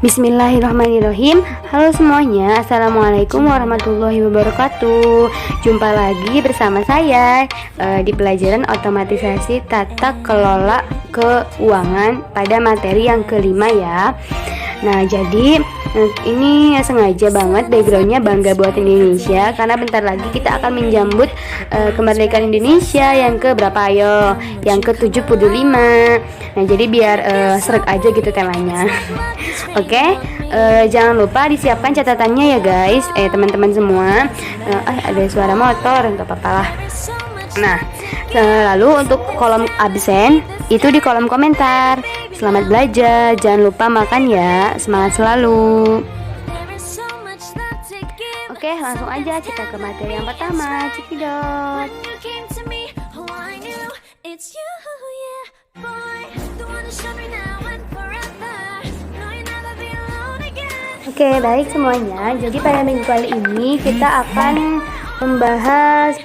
Bismillahirrahmanirrahim. Halo semuanya, Assalamualaikum warahmatullahi wabarakatuh. Jumpa lagi bersama saya di pelajaran otomatisasi tata kelola keuangan pada materi yang kelima ya. Nah, jadi ini sengaja banget backgroundnya bangga buat Indonesia, karena bentar lagi kita akan menjambut kemerdekaan Indonesia yang ke berapa ayo? Yang ke-75. Nah, jadi biar sreg aja gitu temanya. Oke, jangan lupa disiapkan catatannya ya guys, teman-teman semua. Ada suara motor, nggak apa-apa lah. Nah, lalu untuk kolom absen itu di kolom komentar. Selamat belajar, jangan lupa makan ya, semangat selalu. Oke, langsung aja kita ke materi yang pertama, cekidot. Oke, baik semuanya. Jadi pada minggu kali ini kita akan membahas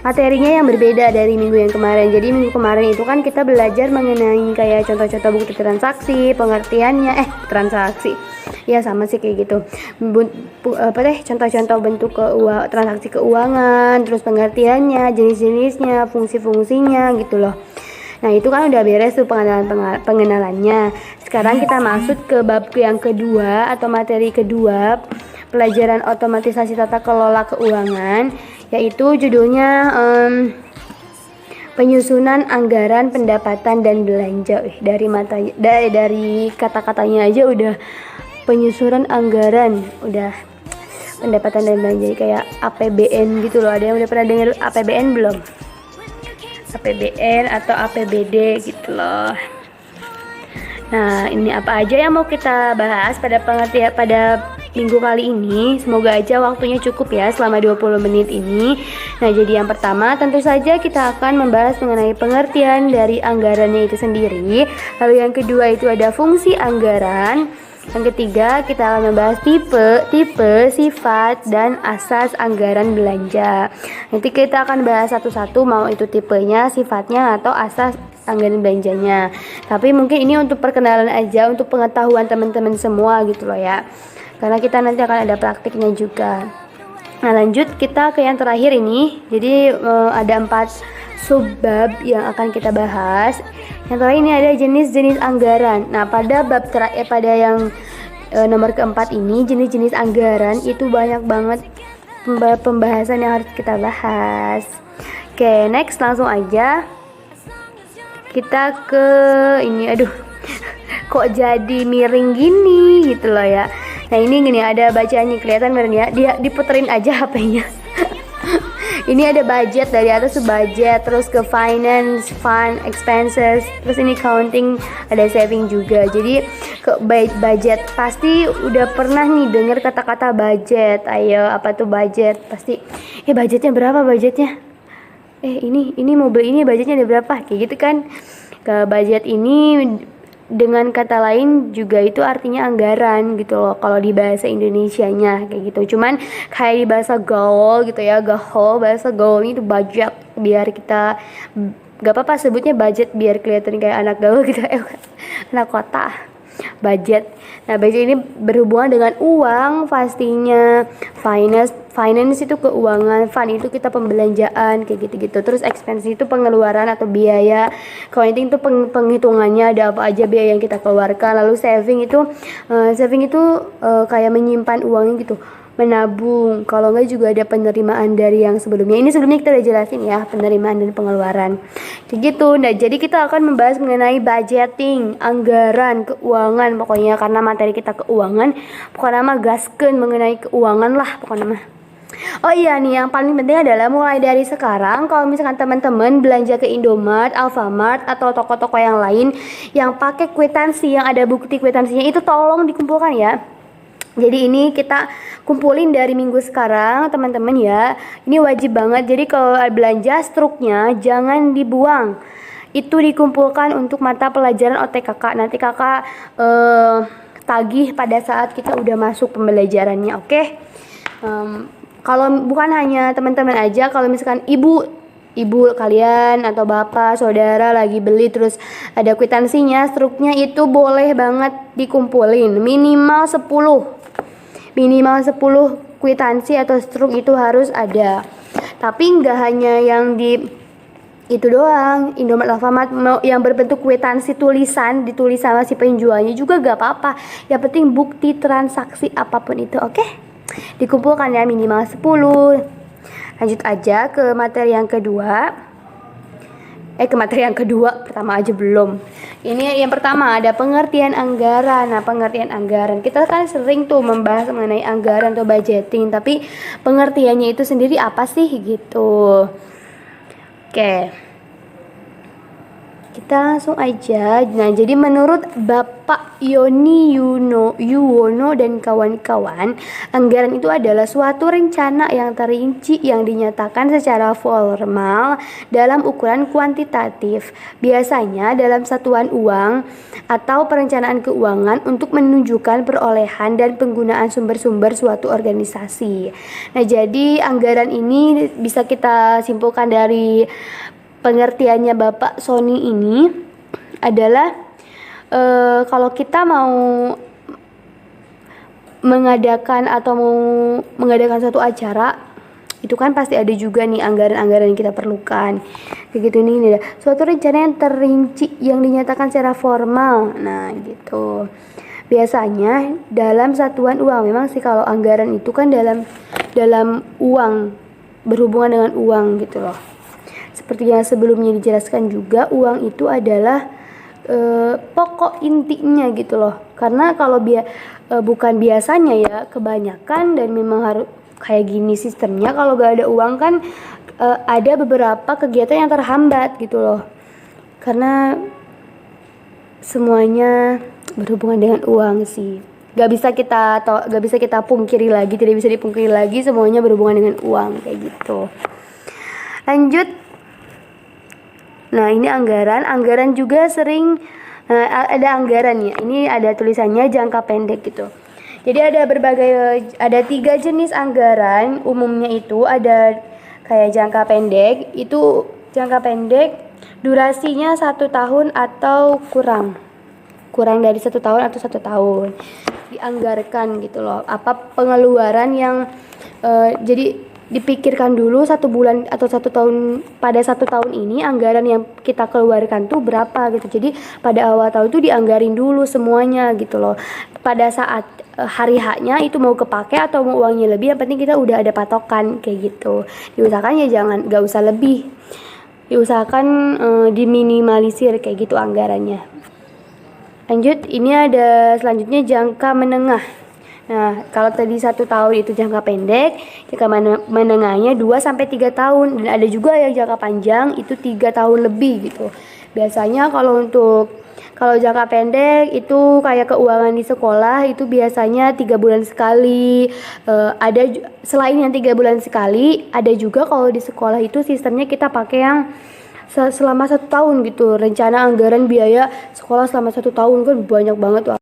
materinya yang berbeda dari minggu yang kemarin. Jadi minggu kemarin itu kan kita belajar mengenai kayak contoh-contoh bukti transaksi, pengertiannya transaksi. Ya sama sih kayak gitu. Contoh-contoh bentuk transaksi keuangan, terus pengertiannya, jenis-jenisnya, fungsi-fungsinya gitu loh. Nah, itu kan udah beres tuh pengenalannya. Sekarang kita masuk ke bab yang kedua atau materi kedua, pelajaran otomatisasi tata kelola keuangan, yaitu judulnya penyusunan anggaran pendapatan dan belanja. Dari kata-katanya aja udah penyusunan anggaran, udah pendapatan dan belanja, kayak APBN gitu loh. Ada yang udah pernah dengar APBN belum? APBN atau APBD gitu loh. Nah, ini apa aja yang mau kita bahas pada minggu kali ini. Semoga aja waktunya cukup ya selama 20 menit ini. Nah, jadi yang pertama tentu saja kita akan membahas mengenai pengertian dari anggarannya itu sendiri. Lalu yang kedua itu ada fungsi anggaran. Yang ketiga kita akan membahas tipe, sifat, dan asas anggaran belanja. Nanti kita akan bahas satu-satu, mau itu tipenya, sifatnya, atau asas anggaran belanjanya. Tapi mungkin ini untuk perkenalan aja, untuk pengetahuan teman-teman semua gitu loh ya. Karena kita nanti akan ada praktiknya juga. Nah, lanjut kita ke yang terakhir ini. Jadi ada 4 subbab yang akan kita bahas. Yang terakhir ini ada jenis-jenis anggaran. Nah, pada bab pada yang nomor keempat ini, jenis-jenis anggaran itu banyak banget pembahasan yang harus kita bahas. Oke, next langsung aja kita ke ini. Aduh, kok jadi miring gini gitu loh ya. Nah, ini gini, ada bacaannya kelihatan bener ya. Dia diputerin aja HP-nya. Ini ada budget, dari atas budget, terus ke finance, fund, expenses, terus ini counting, ada saving juga. Jadi ke budget, pasti udah pernah nih dengar kata-kata budget. Ayo, apa tuh budget? Pasti budgetnya berapa budgetnya? Ini mobil ini budgetnya ada berapa? Kayak gitu kan. Ke budget ini dengan kata lain juga itu artinya anggaran gitu loh kalau di bahasa Indonesianya kayak gitu. Cuman kayak di bahasa gaul gitu ya, bahasa gaul itu budget, biar kita gak apa-apa sebutnya budget biar kelihatan kayak anak gaul gitu, anak kota. Budget. Nah, budget ini berhubungan dengan uang pastinya. Finance itu keuangan, fund itu kita pembelanjaan kayak gitu-gitu. Terus expense itu pengeluaran atau biaya. Counting itu penghitungannya ada apa aja biaya yang kita keluarkan. Lalu saving itu kayak menyimpan uangnya gitu, menabung. Kalau enggak juga ada penerimaan dari yang sebelumnya. Ini sebelumnya kita udah jelasin ya, penerimaan dan pengeluaran kayak gitu. Nah, jadi kita akan membahas mengenai budgeting, anggaran, keuangan pokoknya, karena materi kita keuangan. Pokoknya mah gaskeun mengenai keuangan lah pokoknya mah. Oh iya nih, yang paling penting adalah mulai dari sekarang kalau misalkan teman-teman belanja ke Indomart, Alfamart, atau toko-toko yang lain yang pakai kwitansi, yang ada bukti kwitansinya, itu tolong dikumpulkan ya. Jadi ini kita kumpulin dari minggu sekarang teman-teman ya. Ini wajib banget. Jadi kalau belanja struknya jangan dibuang. Itu dikumpulkan untuk mata pelajaran OTKK. Nanti kakak tagih pada saat kita udah masuk pembelajarannya, oke? Kalau bukan hanya teman-teman aja, kalau misalkan ibu ibu kalian atau bapak, saudara lagi beli terus ada kwitansinya, struknya itu boleh banget dikumpulin minimal 10 kwitansi atau struk itu harus ada. Tapi nggak hanya yang di itu doang, Indomaret, Alfamart yang berbentuk kwitansi tulisan ditulis sama si penjualnya juga gak apa-apa. Yang penting bukti transaksi apapun itu, oke? Dikumpulkan ya minimal 10. Lanjut aja ke materi yang kedua. Pertama aja belum. Ini yang pertama ada pengertian anggaran. Nah, pengertian anggaran. Kita kan sering tuh membahas mengenai anggaran atau budgeting, tapi pengertiannya itu sendiri apa sih gitu. Oke, kita langsung aja. Nah, jadi menurut Bapak Yoni Yuwono dan kawan-kawan, anggaran itu adalah suatu rencana yang terinci yang dinyatakan secara formal dalam ukuran kuantitatif, biasanya dalam satuan uang atau perencanaan keuangan untuk menunjukkan perolehan dan penggunaan sumber-sumber suatu organisasi. Nah, jadi anggaran ini bisa kita simpulkan dari pengertiannya Bapak Sony ini adalah kalau kita mau mengadakan suatu acara, itu kan pasti ada juga nih anggaran-anggaran yang kita perlukan. Begitu nih ada suatu rencana yang terinci yang dinyatakan secara formal. Nah, gitu. Biasanya dalam satuan uang. Memang sih kalau anggaran itu kan dalam uang, berhubungan dengan uang gitu loh. Seperti yang sebelumnya dijelaskan juga, uang itu adalah pokok intinya gitu loh. Karena kalau bukan biasanya ya, kebanyakan dan memang harus kayak gini sistemnya. Kalau gak ada uang kan ada beberapa kegiatan yang terhambat gitu loh. Karena semuanya berhubungan dengan uang sih. Gak bisa kita pungkiri lagi, tidak bisa dipungkiri lagi, semuanya berhubungan dengan uang kayak gitu. Lanjut. Nah, ini anggaran juga sering ada anggaran ya. Ini ada tulisannya jangka pendek gitu. Jadi ada 3 jenis anggaran. Umumnya itu ada kayak jangka pendek. Itu jangka pendek durasinya 1 tahun atau kurang dari 1 tahun atau 1 tahun dianggarkan gitu loh. Apa pengeluaran yang jadi dipikirkan dulu 1 bulan atau 1 tahun, pada 1 tahun ini anggaran yang kita keluarkan tuh berapa gitu. Jadi pada awal tahun itu dianggarin dulu semuanya gitu loh. Pada saat hari H-nya itu mau kepake atau mau uangnya lebih, yang penting kita udah ada patokan kayak gitu. Diusahakan ya gak usah lebih, diusahakan diminimalisir kayak gitu anggarannya. Lanjut, ini ada selanjutnya jangka menengah. Nah, kalau tadi 1 tahun itu jangka pendek, jangka menengahnya 2-3 tahun, dan ada juga yang jangka panjang itu 3 tahun lebih gitu. Biasanya kalau jangka pendek itu kayak keuangan di sekolah itu biasanya 3 bulan sekali. Ada selain yang 3 bulan sekali, ada juga kalau di sekolah itu sistemnya kita pakai yang selama 1 tahun gitu. Rencana anggaran biaya sekolah selama 1 tahun kan banyak banget tuh.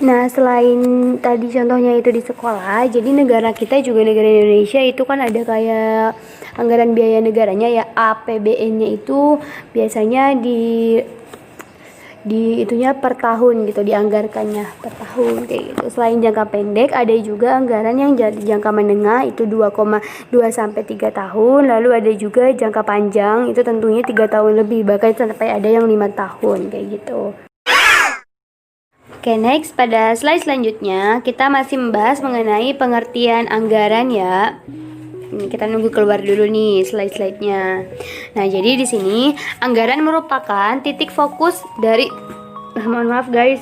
Nah, selain tadi contohnya itu di sekolah, jadi negara kita juga, negara Indonesia itu kan ada kayak anggaran biaya negaranya ya, APBN-nya itu biasanya di itunya per tahun gitu, dianggarkannya per tahun kayak gitu. Selain jangka pendek, ada juga anggaran yang jangka menengah itu 2,2-3 tahun, lalu ada juga jangka panjang itu tentunya 3 tahun lebih, bahkan sampai ada yang 5 tahun kayak gitu. Oke, next, pada slide selanjutnya kita masih membahas mengenai pengertian anggaran ya. Ini kita nunggu keluar dulu nih slide-slide-nya. Nah, jadi di sini anggaran merupakan titik fokus dari mohon maaf guys.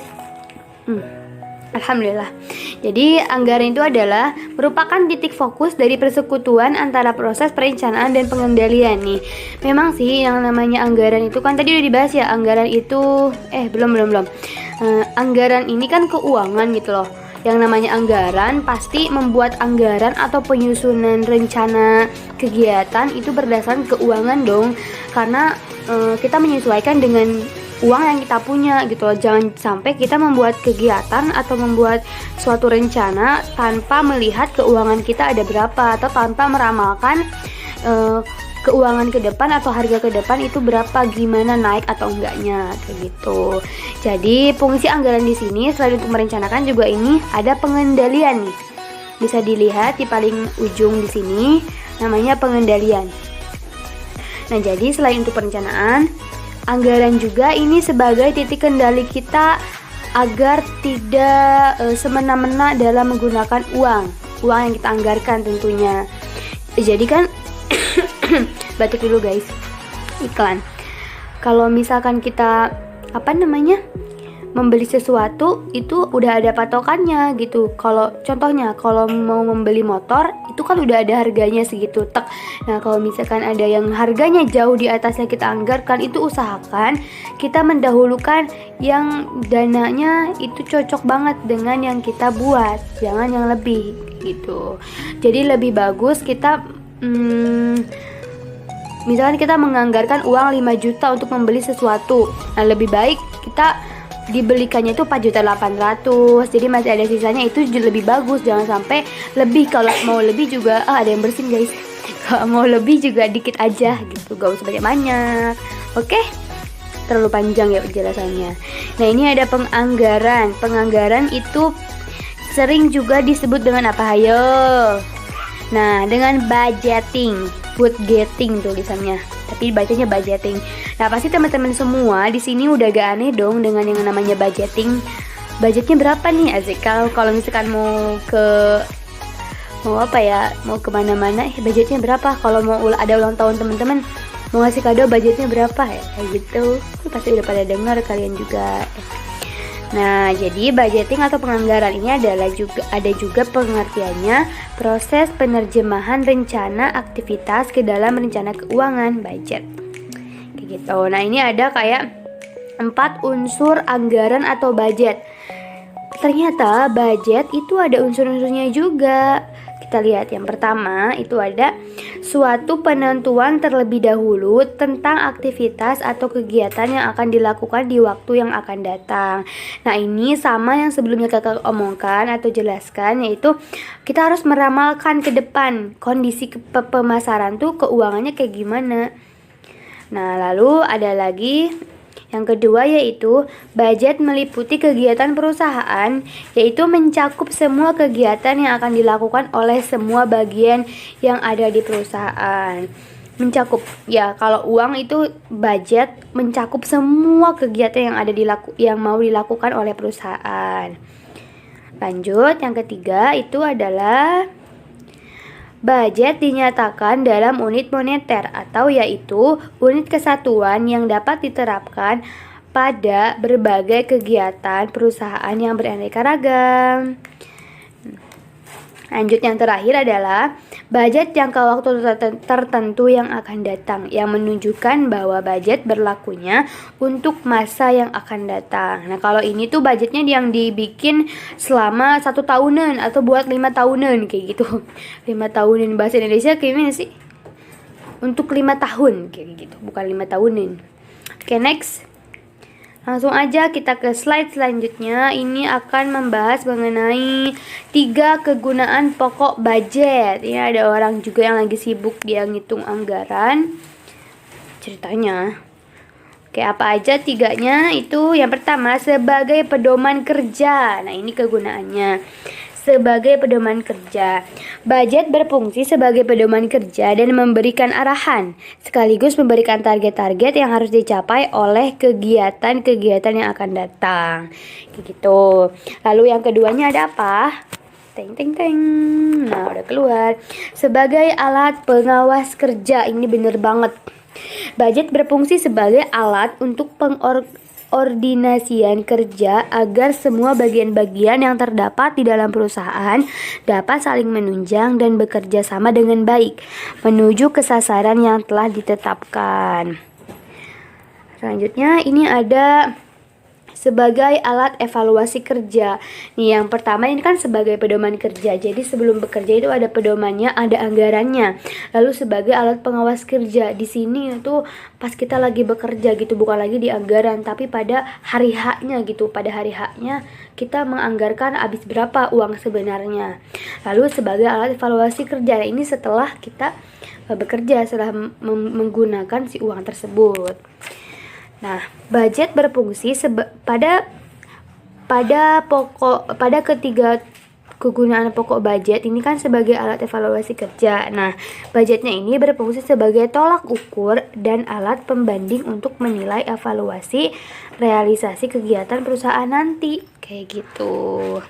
Alhamdulillah. Jadi anggaran itu adalah merupakan titik fokus dari persekutuan antara proses perencanaan dan pengendalian nih. Memang sih yang namanya anggaran itu kan tadi udah dibahas ya, anggaran itu belum. Anggaran ini kan keuangan gitu loh. Yang namanya anggaran pasti membuat anggaran atau penyusunan rencana kegiatan itu berdasarkan keuangan dong. Karena kita menyesuaikan dengan uang yang kita punya gitu loh. Jangan sampai kita membuat kegiatan atau membuat suatu rencana tanpa melihat keuangan kita ada berapa, atau tanpa meramalkan keuangan ke depan atau harga ke depan itu berapa, gimana naik atau enggaknya kayak gitu. Jadi fungsi anggaran di sini selain untuk merencanakan juga ini ada pengendalian nih. Bisa dilihat di paling ujung di sini namanya pengendalian. Nah, jadi selain untuk perencanaan, anggaran juga ini sebagai titik kendali kita agar tidak semena-mena dalam menggunakan uang yang kita anggarkan tentunya. Jadi kan batuk dulu guys, iklan. Kalau misalkan kita membeli sesuatu itu udah ada patokannya gitu. Kalau contohnya kalau mau membeli motor itu kan udah ada harganya segitu tek. Nah, kalau misalkan ada yang harganya jauh di atasnya kita anggarkan, itu usahakan kita mendahulukan yang dananya itu cocok banget dengan yang kita buat, jangan yang lebih gitu. Jadi lebih bagus kita misalkan kita menganggarkan uang 5 juta untuk membeli sesuatu. Nah, lebih baik kita dibelikannya itu 4.800.000. Jadi masih ada sisanya, itu lebih bagus. Jangan sampai lebih. Kalau mau lebih juga ada yang bersin guys. Kalau mau lebih juga dikit aja gitu, gak usah banyak-banyak. Oke? Terlalu panjang ya penjelasannya. Nah, ini ada penganggaran. Penganggaran itu sering juga disebut dengan apa? Hayo. Nah, dengan budgeting, budgeting tulisannya, tapi bacanya budgeting. Nah, pasti teman-teman semua di sini udah gak aneh dong dengan yang namanya budgeting. Budgetnya berapa nih, Azik? Kalau misalkan mau kemana-mana, budgetnya berapa? Kalau mau ada ulang tahun teman-teman, mau ngasih kado, budgetnya berapa ya? Kayak gitu. Pasti udah pada dengar kalian juga. Nah, jadi budgeting atau penganggaran ini ada juga pengertiannya, proses penerjemahan rencana aktivitas ke dalam rencana keuangan, budget. Kayak gitu. Nah, ini ada kayak 4 unsur anggaran atau budget. Ternyata budget itu ada unsur-unsurnya juga. Kita lihat yang pertama itu ada suatu penentuan terlebih dahulu tentang aktivitas atau kegiatan yang akan dilakukan di waktu yang akan datang. Nah, ini sama yang sebelumnya kakak omongkan atau jelaskan, yaitu kita harus meramalkan ke depan kondisi pemasaran tuh keuangannya kayak gimana. Nah, lalu ada lagi yang kedua, yaitu budget meliputi kegiatan perusahaan, yaitu mencakup semua kegiatan yang akan dilakukan oleh semua bagian yang ada di perusahaan. Mencakup ya, kalau uang itu budget mencakup semua kegiatan yang mau dilakukan oleh perusahaan. Lanjut, yang ketiga itu adalah budget dinyatakan dalam unit moneter atau yaitu unit kesatuan yang dapat diterapkan pada berbagai kegiatan perusahaan yang beraneka ragam. Lanjut, yang terakhir adalah budget jangka waktu tertentu yang akan datang, yang menunjukkan bahwa budget berlakunya untuk masa yang akan datang. Nah, kalau ini tuh budgetnya yang dibikin selama 1 tahunan atau buat 5 tahunan kayak gitu. 5 tahunan bahasa Indonesia kayak gimana sih? Untuk 5 tahun kayak gitu, bukan 5 tahunan. Oke, next. Langsung aja kita ke slide selanjutnya. Ini akan membahas mengenai 3 kegunaan pokok budget. Ini ada orang juga yang lagi sibuk dia ngitung anggaran ceritanya. Oke, apa aja 3-nya? Itu yang pertama, sebagai pedoman kerja. Nah, ini kegunaannya. Sebagai pedoman kerja, budget berfungsi sebagai pedoman kerja dan memberikan arahan, sekaligus memberikan target-target yang harus dicapai oleh kegiatan-kegiatan yang akan datang. Kayak gitu. Lalu yang keduanya ada apa? Teng teng teng. Nah, udah keluar. Sebagai alat pengawas kerja. Ini bener banget. Budget berfungsi sebagai alat untuk pengordinasian kerja agar semua bagian-bagian yang terdapat di dalam perusahaan dapat saling menunjang dan bekerja sama dengan baik menuju ke sasaran yang telah ditetapkan. Selanjutnya ini ada sebagai alat evaluasi kerja. Nih, yang pertama ini kan sebagai pedoman kerja. Jadi sebelum bekerja itu ada pedomannya, ada anggarannya. Lalu sebagai alat pengawas kerja. Di sini itu pas kita lagi bekerja gitu, bukan lagi di anggaran, tapi pada hari H-nya gitu. Pada hari H-nya kita menganggarkan habis berapa uang sebenarnya. Lalu sebagai alat evaluasi kerja. Ini setelah kita bekerja, setelah menggunakan si uang tersebut. Nah, budget berfungsi pada ketiga kegunaan pokok budget ini kan sebagai alat evaluasi kerja. Nah, budgetnya ini berfungsi sebagai tolak ukur dan alat pembanding untuk menilai evaluasi realisasi kegiatan perusahaan nanti, kayak gitu.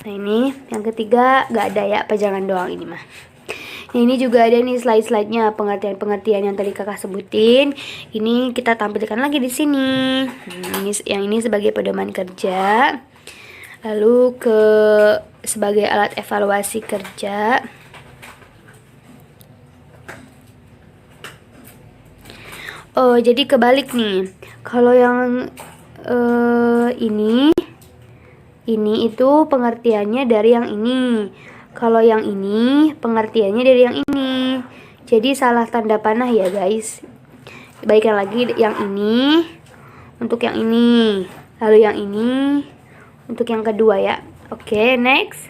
Nah, ini yang ketiga gak ada ya, pajangan doang ini mah. Nah, ini juga ada nih slide-slide-nya, pengertian-pengertian yang tadi kakak sebutin. Ini kita tampilkan lagi di sini. Yang ini sebagai pedoman kerja. Lalu sebagai alat evaluasi kerja. Oh, jadi kebalik nih. Kalau yang ini itu pengertiannya dari yang ini. Kalau yang ini pengertiannya dari yang ini. Jadi salah tanda panah ya guys. Baikkan lagi yang ini untuk yang ini, lalu yang ini untuk yang kedua ya. Oke, next.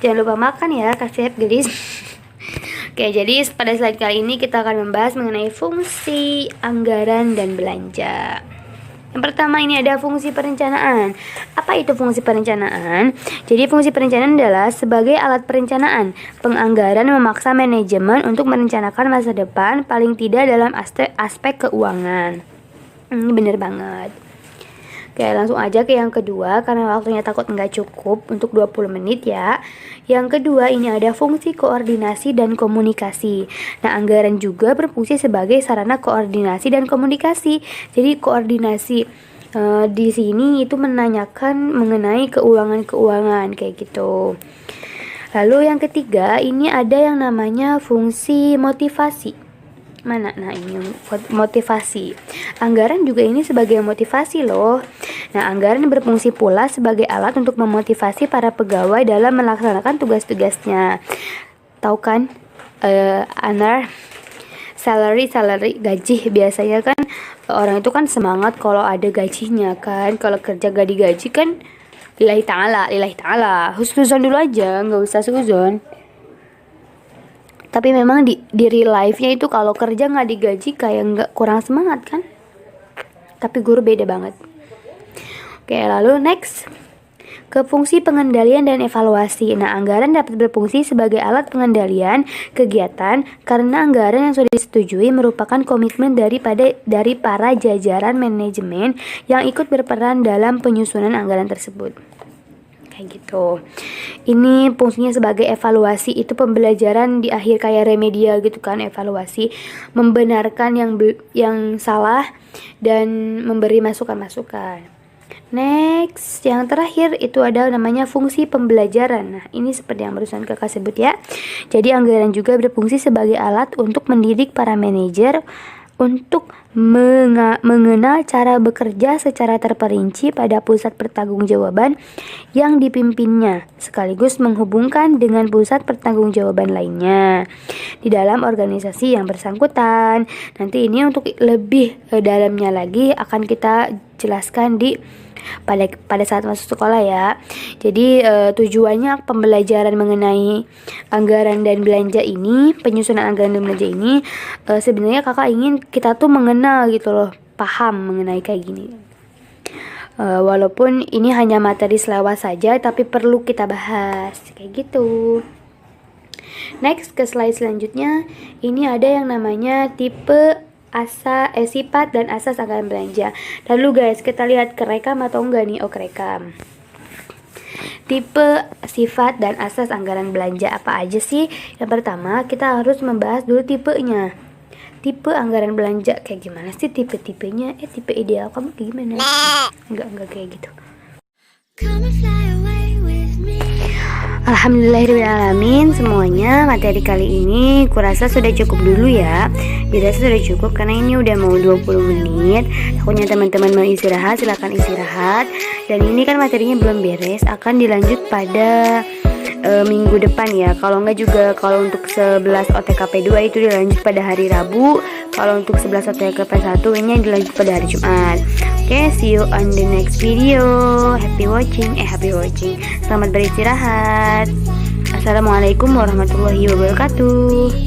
Jangan lupa makan ya, kasih gelis. Oke, jadi pada slide kali ini kita akan membahas mengenai fungsi anggaran dan belanja. Yang pertama ini ada fungsi perencanaan. Apa itu fungsi perencanaan? Jadi fungsi perencanaan adalah sebagai alat perencanaan. Penganggaran memaksa manajemen untuk merencanakan masa depan, paling tidak dalam aspek keuangan. Ini bener banget. Oke, langsung aja ke yang kedua karena waktunya takut nggak cukup untuk 20 menit ya. Yang kedua ini ada fungsi koordinasi dan komunikasi. Nah, anggaran juga berfungsi sebagai sarana koordinasi dan komunikasi. Jadi koordinasi di sini itu menanyakan mengenai keuangan kayak gitu. Lalu yang ketiga ini ada yang namanya fungsi motivasi. Mana? Nah, ini motivasi. Anggaran juga ini sebagai motivasi loh. Nah, anggaran berfungsi pula sebagai alat untuk memotivasi para pegawai dalam melaksanakan tugas-tugasnya. Tahu kan? Salary gaji biasanya kan orang itu kan semangat kalau ada gajinya kan. Kalau kerja gak digaji kan lillahi ta'ala. Husnuzon dulu aja, nggak usah suzon. Tapi memang di real life-nya itu kalau kerja nggak digaji kayak nggak, kurang semangat kan. Tapi guru beda banget. Oke, lalu next ke fungsi pengendalian dan evaluasi. Nah, anggaran dapat berfungsi sebagai alat pengendalian kegiatan karena anggaran yang sudah disetujui merupakan komitmen dari para jajaran manajemen yang ikut berperan dalam penyusunan anggaran tersebut. Kayak gitu. Ini fungsinya sebagai evaluasi, itu pembelajaran di akhir kayak remedial gitu kan, evaluasi, membenarkan yang salah dan memberi masukan-masukan. Next, yang terakhir itu ada namanya fungsi pembelajaran. Nah, ini seperti yang barusan kakak sebut ya. Jadi anggaran juga berfungsi sebagai alat untuk mendidik para manajer untuk mengenal cara bekerja secara terperinci pada pusat pertanggungjawaban yang dipimpinnya, sekaligus menghubungkan dengan pusat pertanggungjawaban lainnya di dalam organisasi yang bersangkutan. Nanti ini untuk lebih dalamnya lagi akan kita jelaskan pada saat masuk sekolah ya. Jadi tujuannya pembelajaran mengenai anggaran dan belanja ini, penyusunan anggaran dan belanja ini sebenarnya kakak ingin kita tuh mengenal gitu loh, paham mengenai kayak gini. Walaupun ini hanya materi selewat saja, tapi perlu kita bahas kayak gitu. Next, ke slide selanjutnya, ini ada yang namanya tipe sifat dan asas anggaran belanja. Lalu guys, kita lihat kerekam atau enggak nih? Oh, kerekam. Tipe, sifat, dan asas anggaran belanja apa aja sih? Yang pertama, kita harus membahas dulu tipenya. Tipe anggaran belanja kayak gimana sih tipe-tipenya? Tipe ideal kamu kayak gimana? Enggak kayak gitu. Alhamdulillahirrahmanirrahim, semuanya materi kali ini kurasa sudah cukup dulu ya. Dirasa sudah cukup karena ini udah mau 20 menit. Takutnya teman-teman mau istirahat, silahkan istirahat. Dan ini kan materinya belum beres, akan dilanjut pada minggu depan ya. Kalau enggak juga kalau untuk 11 OTKP 2 itu dilanjut pada hari Rabu. Kalau untuk 11 OTKP 1 ini dilanjut pada hari Jumat. Oke, see you on the next video. Happy watching. Selamat beristirahat. Assalamualaikum warahmatullahi wabarakatuh.